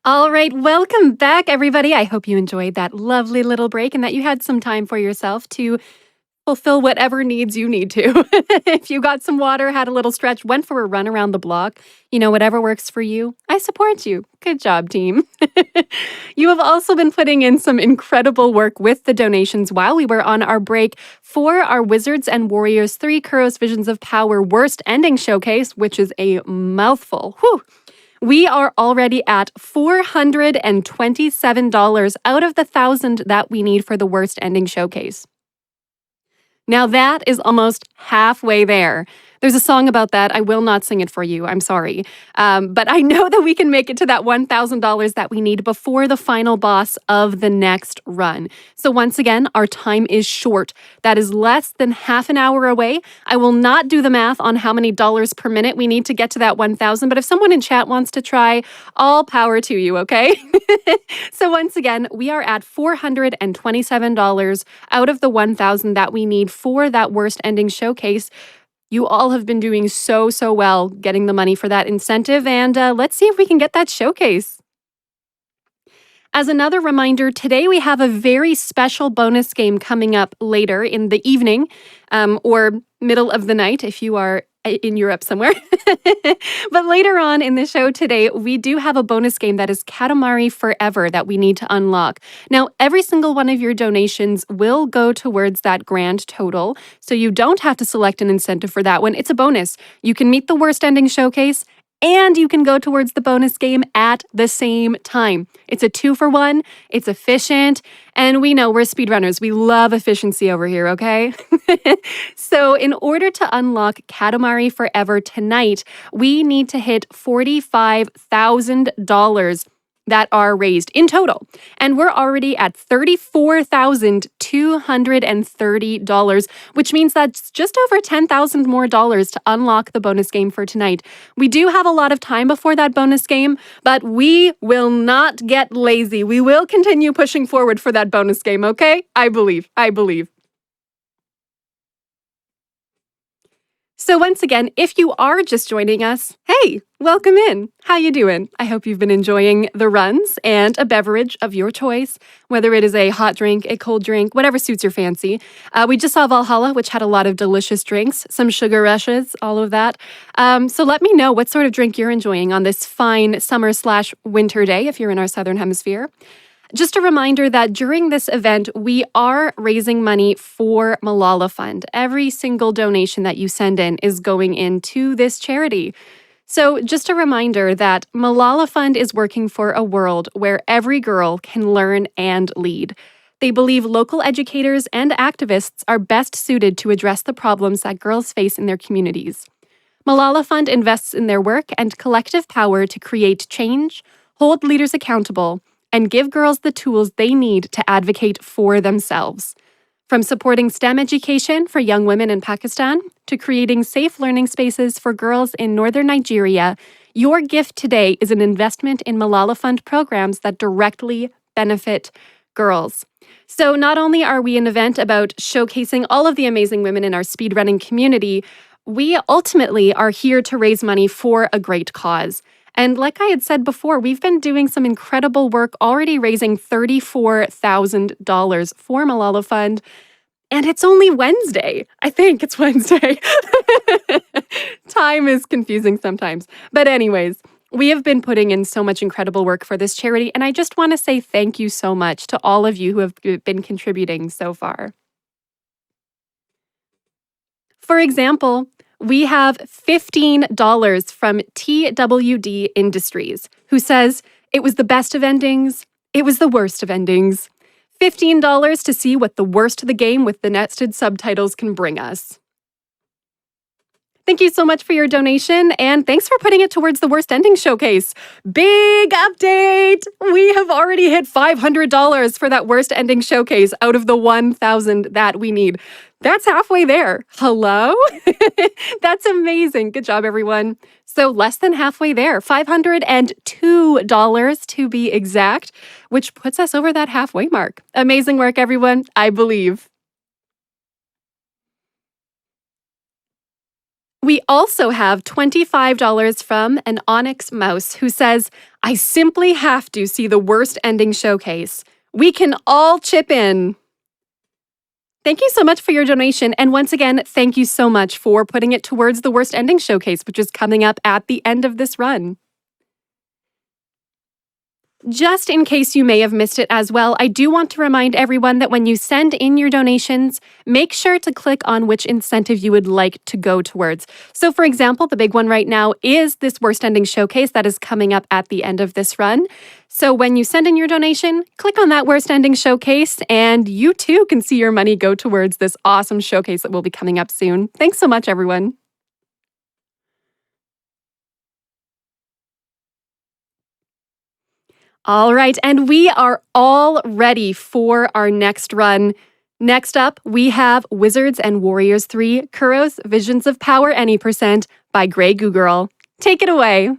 Speaker 3: All right, welcome back, everybody. I hope you enjoyed that lovely little break and that you had some time for yourself to fulfill whatever needs you need to. If you got some water, had a little stretch, went for a run around the block, whatever works for you, I support you. Good job, team. You have also been putting in some incredible work with the donations while we were on our break for our Wizards and Warriors 3 Kuros Visions of Power Worst Ending Showcase, which is a mouthful. Whew. We are already at $427 out of the $1,000 that we need for the Worst Ending Showcase. Now that is almost halfway there. There's a song about that. I will not sing it for you. I'm sorry. But I know that we can make it to that $1,000 that we need before the final boss of the next run. So once again, our time is short. That is less than half an hour away. I will not do the math on how many dollars per minute we need to get to that 1,000, but if someone in chat wants to try, all power to you, okay? So once again, we are at $427 out of the 1,000 that we need for that Worst Ending Showcase. You all have been doing so well getting the money for that incentive, and let's see if we can get that showcase. As another reminder, today we have a very special bonus game coming up later in the evening, or middle of the night if you are in Europe somewhere. But later on in the show today, we do have a bonus game that is Katamari Forever that we need to unlock. Now, every single one of your donations will go towards that grand total, so you don't have to select an incentive for that one. It's a bonus. You can meet the Worst Ending Showcase, and you can go towards the bonus game at the same time. It's a 2-for-1, it's efficient, and we know we're speedrunners. We love efficiency over here, okay? So in order to unlock Katamari Forever tonight, we need to hit $45,000 that are raised in total. And we're already at $34,230, which means that's just over $10,000 more dollars to unlock the bonus game for tonight. We do have a lot of time before that bonus game, but we will not get lazy. We will continue pushing forward for that bonus game, okay? I believe. So once again, if you are just joining us, hey, welcome in. How you doing? I hope you've been enjoying the runs and a beverage of your choice, whether it is a hot drink, a cold drink, whatever suits your fancy. We just saw Valhalla, which had a lot of delicious drinks, some sugar rushes, all of that. So let me know what sort of drink you're enjoying on this fine summer/winter day if you're in our southern hemisphere. Just a reminder that during this event, we are raising money for Malala Fund. Every single donation that you send in is going into this charity. So just a reminder that Malala Fund is working for a world where every girl can learn and lead. They believe local educators and activists are best suited to address the problems that girls face in their communities. Malala Fund invests in their work and collective power to create change, hold leaders accountable, and give girls the tools they need to advocate for themselves. From supporting STEM education for young women in Pakistan to creating safe learning spaces for girls in northern Nigeria, your gift today is an investment in Malala Fund programs that directly benefit girls. So not only are we an event about showcasing all of the amazing women in our speedrunning community, we ultimately are here to raise money for a great cause. And like I had said before, we've been doing some incredible work, already raising $34,000 for Malala Fund. And it's only Wednesday. I think it's Wednesday. Time is confusing sometimes. But anyways, we have been putting in so much incredible work for this charity. And I just want to say thank you so much to all of you who have been contributing so far. For example, we have $15 from TWD Industries, who says, "It was the best of endings, it was the worst of endings. $15 to see what the worst of the game with the nested subtitles can bring us." Thank you so much for your donation, and thanks for putting it towards the Worst Ending Showcase. Big update! We have already hit $500 for that Worst Ending Showcase out of the 1,000 that we need. That's halfway there. Hello? That's amazing. Good job, everyone. So less than halfway there, $502 to be exact, which puts us over that halfway mark. Amazing work, everyone. I believe. We also have $25 from an Onyx Mouse who says, I simply have to see the worst ending showcase. We can all chip in. Thank you so much for your donation. And once again, thank you so much for putting it towards the worst ending showcase, which is coming up at the end of this run. Just in case you may have missed it as well, I do want to remind everyone that when you send in your donations, make sure to click on which incentive you would like to go towards. So for example, the big one right now is this worst ending showcase that is coming up at the end of this run. So when you send in your donation, click on that worst ending showcase and you too can see your money go towards this awesome showcase that will be coming up soon. Thanks so much, everyone. All right, and we are all ready for our next run. Next up, we have Wizards and Warriors 3, Kuro's Visions of Power Any% by Grey Goo Girl. Take it away.